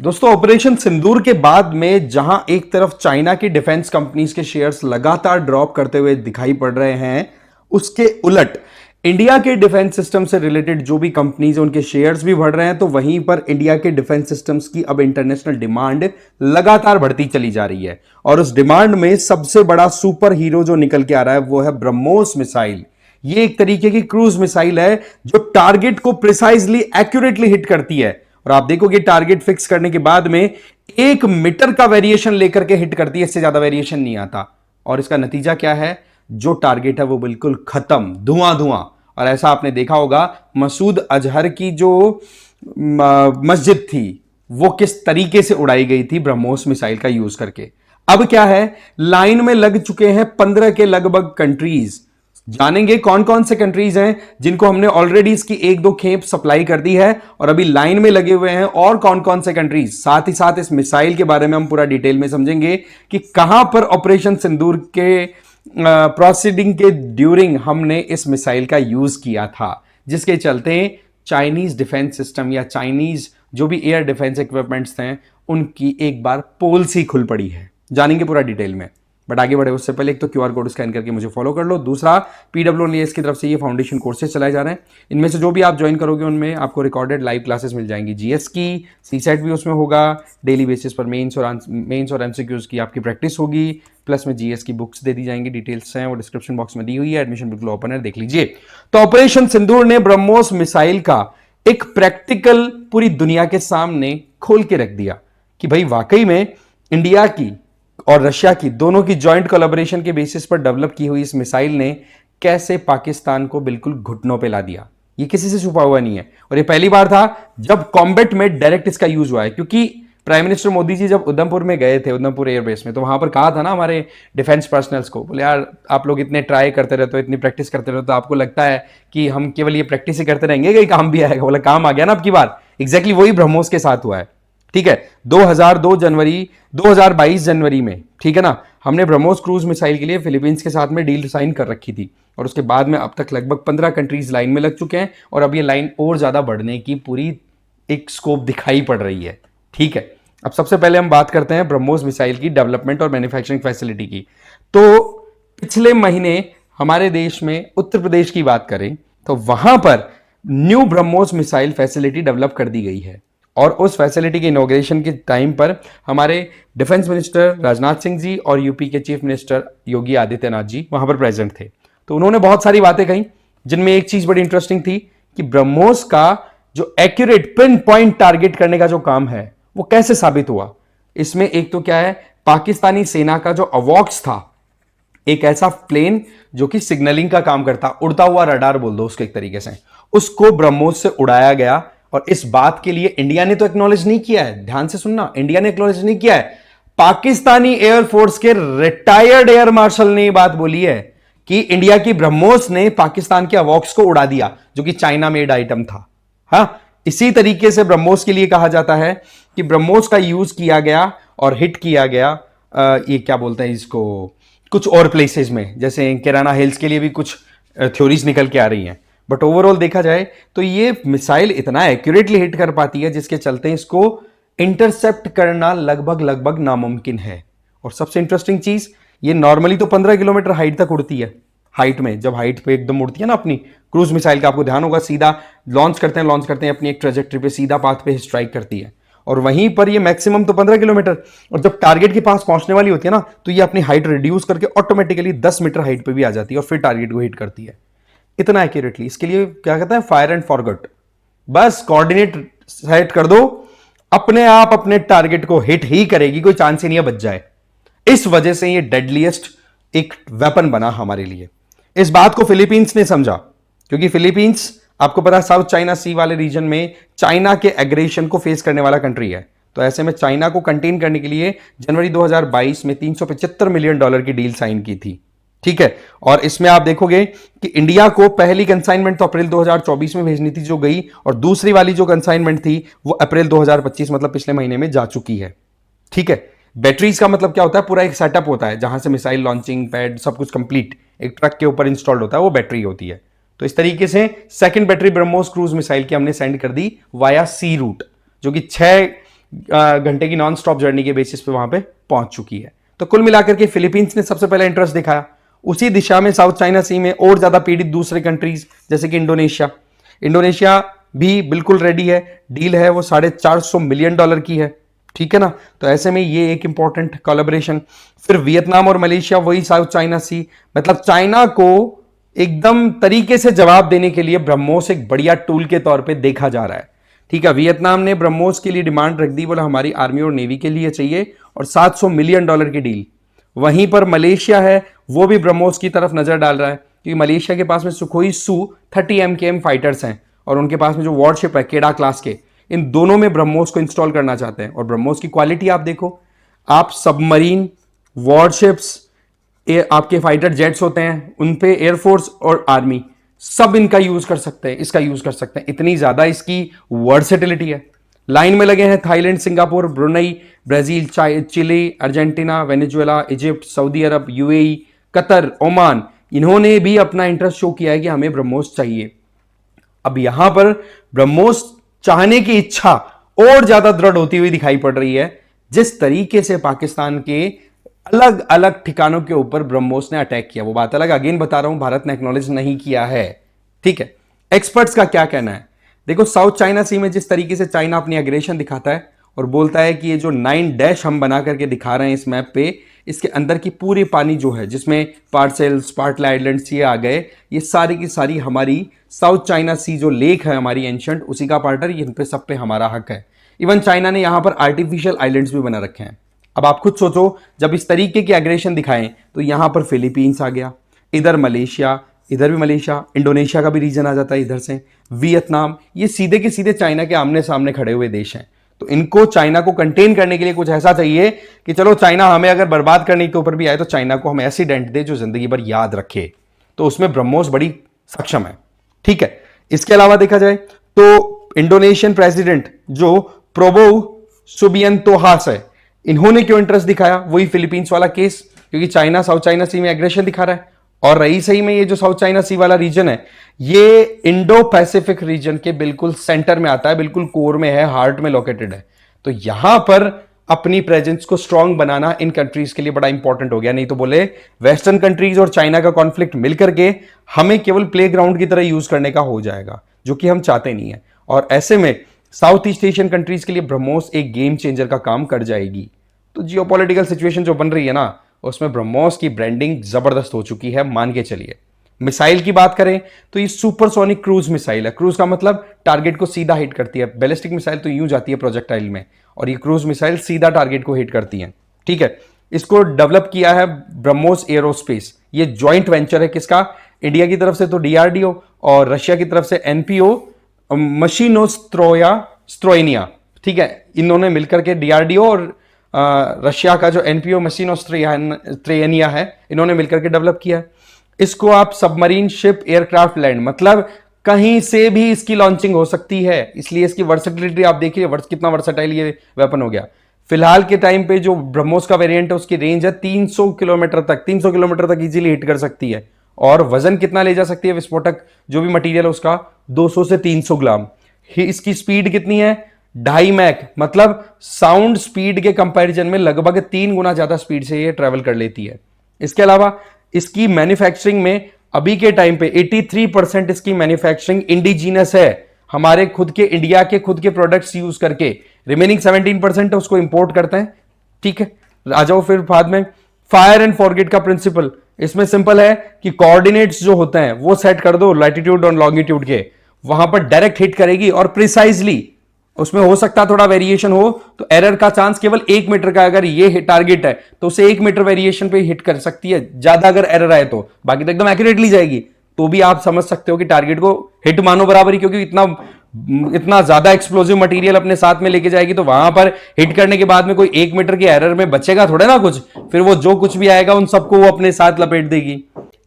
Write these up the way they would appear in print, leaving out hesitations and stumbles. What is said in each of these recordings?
दोस्तों, ऑपरेशन सिंदूर के बाद में जहां एक तरफ चाइना की डिफेंस कंपनीज के शेयर्स लगातार ड्रॉप करते हुए दिखाई पड़ रहे हैं, उसके उलट इंडिया के डिफेंस सिस्टम से रिलेटेड जो भी कंपनीज हैं उनके शेयर्स भी बढ़ रहे हैं। तो वहीं पर इंडिया के डिफेंस सिस्टम्स की अब इंटरनेशनल डिमांड लगातार बढ़ती चली जा रही है और उस डिमांड में सबसे बड़ा सुपर हीरो जो निकल के आ रहा है वो है ब्रह्मोस मिसाइल। ये एक तरीके की क्रूज मिसाइल है जो टारगेट को प्रिसाइजली एक्यूरेटली हिट करती है और आप देखोगे टारगेट फिक्स करने के बाद में 1 मीटर का वेरिएशन लेकर के हिट करती है, इससे ज्यादा वेरिएशन नहीं आता। और इसका नतीजा क्या है? जो टारगेट है वो बिल्कुल खत्म, धुआं धुआं। और ऐसा आपने देखा होगा मसूद अजहर की जो मस्जिद थी वो किस तरीके से उड़ाई गई थी ब्रह्मोस मिसाइल का यूज करके। अब क्या है, लाइन में लग चुके हैं 15 के लगभग कंट्रीज। जानेंगे कौन कौन से कंट्रीज हैं जिनको हमने ऑलरेडी इसकी 1-2 खेप सप्लाई कर दी है और अभी लाइन में लगे हुए हैं, और कौन कौन से कंट्रीज। साथ ही साथ इस मिसाइल के बारे में हम पूरा डिटेल में समझेंगे कि कहां पर ऑपरेशन सिंदूर के प्रोसीडिंग के ड्यूरिंग हमने इस मिसाइल का यूज किया था, जिसके चलते चाइनीज डिफेंस सिस्टम या चाइनीज जो भी एयर डिफेंस इक्विपमेंट्स हैं उनकी एक बार पोल सी खुल पड़ी है। जानेंगे पूरा डिटेल में, बट आगे बढ़े उससे पहले एक तो क्यूआर कोड स्कैन करके मुझे फॉलो कर लो। दूसरा, PWNS की तरफ से ये फाउंडेशन कोर्सेज चलाए जा रहे हैं। इनमें से जो भी आप ज्वाइन करोगे उनमें आपको रिकॉर्डेड लाइव क्लासेस मिल जाएंगी। जीएस की, सीसेट भी उसमें होगा, डेली बेसिस पर मेंस और एमसीक्यूज की आपकी प्रैक्टिस होगी, प्लस में जीएस की बुक्स दे दी जाएंगी। डिटेल्स हैं वो डिस्क्रिप्शन बॉक्स में दी हुई है, एडमिशन बिल्कुल ओपन है, देख लीजिए। तो ऑपरेशन सिंदूर ने ब्रह्मोस मिसाइल का एक प्रैक्टिकल पूरी दुनिया के सामने खोल के रख दिया कि भाई वाकई में इंडिया की और रशिया की दोनों की जॉइंट कोलैबोरेशन के बेसिस पर डेवलप की हुई इस मिसाइल ने कैसे पाकिस्तान को बिल्कुल घुटनों पे ला दिया। ये किसी से छुपा हुआ नहीं है और ये पहली बार था जब कॉम्बैट में डायरेक्ट इसका यूज हुआ है। क्योंकि प्राइम मिनिस्टर मोदी जी जब उधमपुर में गए थे, उधमपुर एयरबेस में, तो वहां पर कहा था ना हमारे डिफेंस पर्सनल्स को, बोले यार आप लोग इतने ट्राई करते रहते हो, इतनी प्रैक्टिस करते रहते हो, तो आपको लगता है कि हम केवल ये प्रैक्टिस ही करते रहेंगे, कहीं काम भी आएगा? बोला काम आ गया ना अब की बार। एग्जैक्टली वही ब्रह्मोस के साथ हुआ है। ठीक है, 2022 जनवरी में, ठीक है ना, हमने ब्रह्मोस क्रूज मिसाइल के लिए फिलीपींस के साथ में डील साइन कर रखी थी और उसके बाद में अब तक लगभग 15 कंट्रीज लाइन में लग चुके हैं और अब ये लाइन और ज्यादा बढ़ने की पूरी एक स्कोप दिखाई पड़ रही है। ठीक है, अब सबसे पहले हम बात करते हैं ब्रह्मोस मिसाइल की डेवलपमेंट और मैन्युफैक्चरिंग फैसिलिटी की। तो पिछले महीने हमारे देश में उत्तर प्रदेश की बात करें तो वहां पर new BrahMos missile facility develop कर दी गई है और उस फैसिलिटी के इनॉग्रेशन के टाइम पर हमारे डिफेंस मिनिस्टर राजनाथ सिंह जी और यूपी के चीफ मिनिस्टर योगी आदित्यनाथ जी वहां पर प्रेजेंट थे। तो उन्होंने बहुत सारी बातें कही, जिनमें एक चीज बड़ी इंटरेस्टिंग थी कि ब्रह्मोस का जो एक्यूरेट पिन पॉइंट टारगेट करने का जो काम है वो कैसे साबित हुआ। इसमें एक तो क्या है, पाकिस्तानी सेना का जो अवॉक्स था, एक ऐसा प्लेन जो कि सिग्नलिंग का काम करता, उड़ता हुआ रडार बोल दो उसको एक तरीके से, उसको ब्रह्मोस से उड़ाया गया। और इस बात के लिए इंडिया ने तो एक्नॉलेज नहीं किया है, ध्यान से सुनना, इंडिया ने एक्नॉलेज नहीं किया है, पाकिस्तानी एयरफोर्स के रिटायर्ड एयर मार्शल ने यह बात बोली है कि इंडिया की ब्रह्मोस ने पाकिस्तान के अवॉक्स को उड़ा दिया जो कि चाइना मेड आइटम था। हाँ, इसी तरीके से ब्रह्मोस के लिए कहा जाता है कि ब्रह्मोस का यूज किया गया और हिट किया गया, ये क्या बोलते हैं इसको, कुछ और प्लेसेस में, जैसे किराना हिल्स के लिए भी कुछ थ्योरीज निकल के आ रही हैं। बट ओवरऑल देखा जाए तो ये मिसाइल इतना एक्यूरेटली हिट कर पाती है जिसके चलते इसको इंटरसेप्ट करना लगभग नामुमकिन है। और सबसे इंटरेस्टिंग चीज, ये नॉर्मली तो 15 किलोमीटर हाइट तक उड़ती है। हाइट में जब हाइट पे एकदम उड़ती है ना अपनी क्रूज मिसाइल का, आपको ध्यान होगा, सीधा लॉन्च करते हैं अपनी एक ट्रेजेक्ट्री पे, सीधा पाथ पे स्ट्राइक करती है और वहीं पर ये मैक्सिमम तो 15 किलोमीटर, और जब टारगेट के पास पहुंचने वाली होती है ना तो ये अपनी हाइट रिड्यूस करके ऑटोमेटिकली 10 मीटर हाइट पे भी आ जाती है और फिर टारगेट को हिट करती है इतना एक्यूरेटली। इसके लिए क्या कहते हैं, फायर एंड फॉरगेट, बस कोऑर्डिनेट सेट कर दो, अपने आप अपने टारगेट को हिट ही करेगी, कोई चांस ही नहीं है बच जाए। इस वजह से ये डेडलीस्ट एक वेपन बना हमारे लिए। इस बात को फिलीपींस ने समझा क्योंकि फिलीपींस आपको पता है साउथ चाइना सी वाले रीजन में चाइना के एग्रेशन को फेस करने वाला कंट्री है। तो ऐसे में चाइना को कंटेन करने के लिए जनवरी 2022 में $375 मिलियन की डील साइन की थी। ठीक है, और इसमें आप देखोगे कि इंडिया को पहली कंसाइनमेंट तो अप्रैल 2024 में भेजनी थी जो गई, और दूसरी वाली जो कंसाइनमेंट थी वो अप्रैल 2025 मतलब पिछले महीने में जा चुकी है। ठीक है, बैटरीज का मतलब क्या होता है, पूरा एक सेटअप होता है जहां से मिसाइल लॉन्चिंग पैड सब कुछ कंप्लीट एक ट्रक के ऊपर इंस्टॉल्ड होता है, वो बैटरी होती है। तो इस तरीके से second battery BrahMos cruise missile की हमने सेंड कर दी वाया सी रूट, जो कि 6 घंटे की नॉन स्टॉप जर्नी के बेसिस पे वहां पे पहुंच चुकी है। तो कुल मिलाकर के फिलीपींस ने सबसे पहले इंटरेस्ट दिखाया। उसी दिशा में साउथ चाइना सी में और ज्यादा पीड़ित दूसरे कंट्रीज जैसे कि इंडोनेशिया, इंडोनेशिया भी बिल्कुल रेडी है। डील है वो $450 मिलियन की है, ठीक है ना। तो ऐसे में ये एक इंपॉर्टेंट कोलैबोरेशन। फिर वियतनाम और मलेशिया, वही साउथ चाइना सी, मतलब चाइना को एकदम तरीके से जवाब देने के लिए ब्रह्मोस एक बढ़िया टूल के तौर पे देखा जा रहा है, ठीक है। वियतनाम ने ब्रह्मोस के लिए डिमांड रख दी, बोला हमारी आर्मी और नेवी के लिए चाहिए, और $700 मिलियन की डील। वहीं पर मलेशिया है, वो भी ब्रह्मोस की तरफ नजर डाल रहा है, क्योंकि मलेशिया के पास में सुखोई सू 30 MKM फाइटर्स हैं, और उनके पास में जो वॉरशिप है केडा क्लास के, इन दोनों में ब्रह्मोस को इंस्टॉल करना चाहते हैं। और ब्रह्मोस की क्वालिटी आप देखो, आप सबमरीन, वॉरशिप्स, आपके फाइटर जेट्स होते हैं, उन पे एयरफोर्स और आर्मी सब इनका यूज कर सकते हैं, इसका यूज कर सकते हैं, इतनी ज्यादा इसकी वर्सेटिलिटी है। लाइन में लगे हैं Thailand, Singapore, Brunei, Brazil, Chile, Argentina, Venezuela, Egypt, Saudi Arab, UAE, Qatar, Oman, इन्होंने भी अपना इंटरेस्ट शो किया है कि हमें ब्रह्मोस चाहिए। अब यहां पर ब्रह्मोस चाहने की इच्छा और ज्यादा दृढ़ होती हुई दिखाई पड़ रही है, जिस तरीके से पाकिस्तान के अलग अलग ठिकानों के ऊपर ब्रह्मोस ने अटैक किया। वो बात अलग, अगेन बता रहा हूं, भारत ने एक्नॉलेज नहीं किया है, ठीक है। एक्सपर्ट्स का क्या कहना है, देखो साउथ चाइना सी में जिस तरीके से चाइना अपनी एग्रेशन दिखाता है और बोलता है कि ये जो 9 डैश हम बना करके दिखा रहे हैं इस मैप पे, इसके अंदर की पूरी पानी जो है, जिसमें पार्सेल्स, स्पार्टला आइलैंड्स ये आ गए, ये सारी की सारी हमारी साउथ चाइना सी जो लेक है हमारी एंशंट, उसी का पार्ट है, इन पे सब पे हमारा हक है। इवन चाइना ने यहां पर आर्टिफिशियल आइलैंड्स भी बना रखे हैं। अब आप खुद सोचो, जब इस तरीके की एग्रेशन दिखाएं तो यहां पर फिलीपींस आ गया, इधर मलेशिया, इधर भी मलेशिया, इंडोनेशिया का भी रीजन आ जाता है इधर से, वियतनाम, ये सीधे के सीधे चाइना के आमने सामने खड़े हुए देश हैं। तो इनको चाइना को कंटेन करने के लिए कुछ ऐसा चाहिए कि चलो चाइना हमें अगर बर्बाद करने के ऊपर भी आए तो चाइना को हम ऐसी डेंट दे जो जिंदगी भर याद रखे। तो उसमें ब्रह्मोस बड़ी सक्षम है, ठीक है। इसके अलावा देखा जाए तो इंडोनेशियन प्रेसिडेंट जो प्रोबोव सुबियंतोहास है, इन्होंने क्यों इंटरेस्ट दिखाया, वही फिलीपींस वाला केस, क्योंकि चाइना साउथ चाइना सी में एग्रेशन दिखा रहा है। और रही सही में ये जो साउथ चाइना सी वाला रीजन है, ये इंडो पैसिफिक रीजन के बिल्कुल सेंटर में आता है, बिल्कुल कोर में है, हार्ट में लोकेटेड है। तो यहां पर अपनी प्रेजेंस को स्ट्रांग बनाना इन कंट्रीज के लिए बड़ा इंपॉर्टेंट हो गया। नहीं तो बोले वेस्टर्न कंट्रीज और चाइना का कॉन्फ्लिक्ट मिलकर के हमें केवल प्ले ग्राउंड की तरह यूज करने का हो जाएगा, जो कि हम चाहते नहीं है। और ऐसे में साउथ ईस्ट एशियन कंट्रीज के लिए ब्रह्मोस एक गेम चेंजर का काम कर जाएगी। तो जियोपॉलिटिकल सिचुएशन जो बन रही है ना, उसमें ब्रह्मोस की ब्रांडिंग जबरदस्त हो चुकी है, मान के चलिए। मिसाइल की बात करें तो ये सुपरसोनिक क्रूज मिसाइल है। क्रूज का मतलब टारगेट को सीधा हिट करती है। बैलिस्टिक मिसाइल तो यूं जाती है प्रोजेक्टाइल में, और ये क्रूज मिसाइल सीधा टारगेट को हिट करती है, ठीक है। इसको डेवलप किया है ब्रह्मोस एरोस्पेस। ये ज्वाइंट वेंचर है किसका, इंडिया की तरफ से तो डीआरडीओ और रशिया की तरफ से एनपीओ मशीनोस्ट्रोइनिया, ठीक है। इन्होंने मिलकर के डीआरडीओ और रशिया का जो एनपीओ मशीनोस्ट्रोइनिया है, इन्होंने मिलकर के डेवलप किया है। इसको आप सबमरीन, शिप, एयरक्राफ्ट, लैंड, मतलब कहीं से भी इसकी लॉन्चिंग हो सकती है, इसलिए इसकी वर्सेटिलिटी आप देखिए, कितना वर्सेटाइल ये वेपन हो गया। फिलहाल के टाइम पे जो ब्रह्मोस का वेरिएंट है उसकी रेंज है 300 किलोमीटर तक इजीली हिट कर सकती है। और वजन कितना ले जा सकती है विस्फोटक जो भी मटेरियल है उसका, 200 से 300 ग्राम। इसकी स्पीड कितनी है, 2.5 मैक, मतलब साउंड स्पीड के कंपैरिजन में लगभग 3 गुना ज्यादा स्पीड से ये ट्रेवल कर लेती है। इसके अलावा इसकी मैन्युफैक्चरिंग में अभी के टाइम पे 83% इसकी मैन्युफैक्चरिंग इंडिजीनस है, हमारे खुद के इंडिया के खुद के प्रोडक्ट्स यूज करके। रिमेनिंग 17% उसको इंपोर्ट करते हैं, ठीक है। आ जाओ फिर बाद में फायर एंड फॉरगेट का प्रिंसिपल। इसमें सिंपल है कि कोऑर्डिनेट्स जो होते हैं वो सेट कर दो लैटिट्यूड और लॉन्गिट्यूड के, वहां पर डायरेक्ट हिट करेगी और प्रिसाइजली। उसमें हो सकता थोड़ा वेरिएशन हो तो एरर का चांस केवल 1 मीटर का, अगर ये टारगेट है तो उसे 1 मीटर वेरिएशन पे हिट कर सकती है, ज्यादा अगर एरर आए तो, बाकी तो एकदम एक्यूरेटली जाएगी। तो भी आप समझ सकते हो कि टारगेट को हिट मानो बराबर ही, क्योंकि इतना ज्यादा एक्सप्लोसिव मटेरियल अपने साथ में लेके जाएगी, तो वहां पर हिट करने के बाद में कोई 1 मीटर के एरर में बचेगा थोड़ा ना कुछ, फिर वो जो कुछ भी आएगा उन सबको वो अपने साथ लपेट देगी।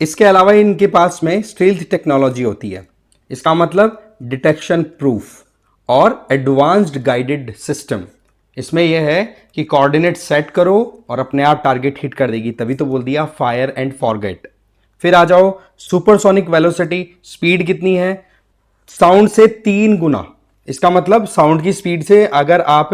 इसके अलावा इनके पास में स्टील्थ टेक्नोलॉजी होती है, इसका मतलब डिटेक्शन प्रूफ और एडवांस्ड गाइडेड सिस्टम। इसमें यह है कि कोऑर्डिनेट सेट करो और अपने आप टारगेट हिट कर देगी, तभी तो बोल दिया फायर एंड फॉरगेट। फिर आ जाओ सुपरसोनिक वेलोसिटी, स्पीड कितनी है, साउंड से 3 गुना। इसका मतलब साउंड की स्पीड से अगर आप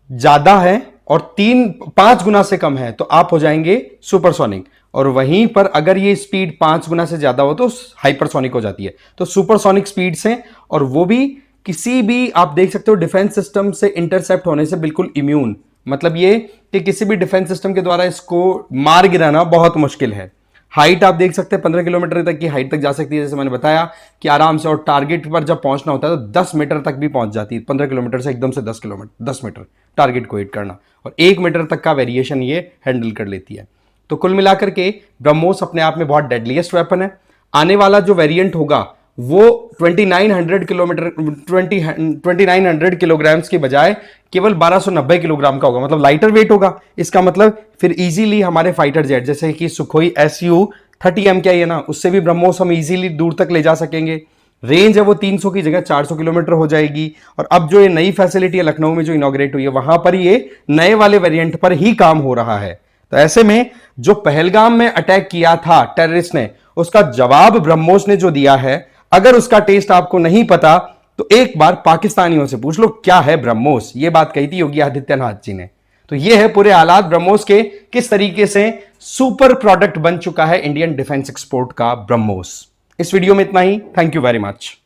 ज्यादा है और 3-5 गुना से कम है तो आप हो जाएंगे सुपरसोनिक। और वहीं पर अगर ये स्पीड 5 गुना से ज्यादा हो तो हाइपरसोनिक हो जाती है। तो सुपरसोनिक स्पीड से, और वो भी किसी भी, आप देख सकते हो, डिफेंस सिस्टम से इंटरसेप्ट होने से बिल्कुल इम्यून। मतलब ये कि किसी भी डिफेंस सिस्टम के द्वारा इसको मार गिराना बहुत मुश्किल है। हाइट आप देख सकते हैं 15 किलोमीटर तक की हाइट तक जा सकती है, जैसे मैंने बताया कि आराम से। और टारगेट पर जब पहुंचना होता है तो 10 मीटर तक भी पहुंच जाती है। 15 किलोमीटर से एकदम से 10 मीटर टारगेट को हिट करना, और 1 मीटर तक का वेरिएशन ये हैंडल कर लेती है। तो कुल मिलाकर के ब्रह्मोस अपने आप में बहुत डेडलीस्ट वेपन है। आने वाला जो वेरिएंट होगा वो 2900 किलोग्राम्स की बजाय केवल 1290 किलोग्राम का होगा, मतलब लाइटर वेट होगा। इसका मतलब फिर इजीली हमारे फाइटर जेट जैसे कि सुखोई Su-30M क्या है ना, उससे भी ब्रह्मोस हम इजीली दूर तक ले जा सकेंगे। रेंज है वो 300 की जगह 400 किलोमीटर हो जाएगी। और अब जो ये नई फैसिलिटी है लखनऊ में जो इनॉग्रेट हुई है, वहां पर ये नए वाले वेरिएंट पर ही काम हो रहा है। तो ऐसे में जो पहलगाम में अटैक किया था टेररिस्ट ने, उसका जवाब ब्रह्मोस ने जो दिया है, अगर उसका टेस्ट आपको नहीं पता तो एक बार पाकिस्तानियों से पूछ लो क्या है ब्रह्मोस। ये बात कही थी योगी आदित्यनाथ जी ने। तो ये है पूरे हालात ब्रह्मोस के, किस तरीके से सुपर प्रोडक्ट बन चुका है इंडियन डिफेंस एक्सपोर्ट का ब्रह्मोस। इस वीडियो में इतना ही। Thank you very much.